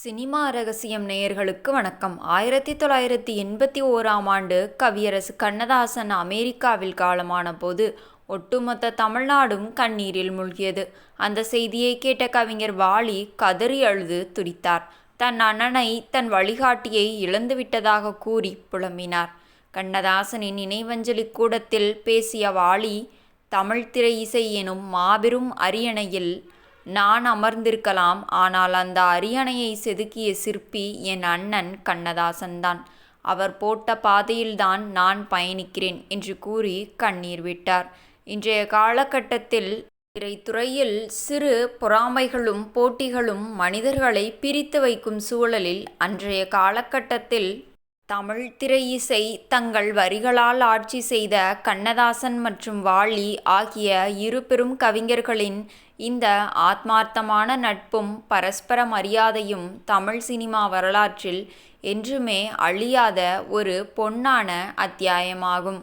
Cinema ரகசியம் நேயர்களுக்கு வணக்கம். 1981ஆம் ஆண்டு கவியரசு கண்ணதாசன் அமெரிக்காவில் காலமான போது ஒட்டுமொத்த தமிழ்நாடும் கண்ணீரில் மூழ்கியது. அந்த செய்தியை கேட்ட கவிஞர் வாலி கதறி அழுது துடித்தார். தன் அண்ணனை, தன் வழிகாட்டியை இழந்துவிட்டதாக கூறி புலம்பினார். கண்ணதாசனின் நினைவஞ்சலி கூடத்தில் பேசிய வாலி, தமிழ் திரை இசை எனும் மாபெரும் அரியணையில் நான் அமர்ந்திருக்கலாம், ஆனால் அந்த அரியணையை செதுக்கிய சிற்பி என் அண்ணன் கண்ணதாசன்தான். அவர் போட்ட பாதையில்தான் நான் பயணிக்கிறேன் என்று கூறி கண்ணீர் விட்டார். இன்றைய காலகட்டத்தில் திரைத்துறையில் சிறு பொறாமைகளும் போட்டிகளும் மனிதர்களை பிரித்து வைக்கும் சூழலில் அன்றைய காலகட்டத்தில் தமிழ் திரை இசை தங்கள் வரிகளால் ஆட்சி செய்த கண்ணதாசன் மற்றும் வாலி ஆகிய இரு பெரும் கவிஞர்களின் இந்த ஆத்மார்த்தமான நட்பும் பரஸ்பர மரியாதையும் தமிழ் சினிமா வரலாற்றில் என்றுமே அழியாத ஒரு பொன்னான அத்தியாயமாகும்.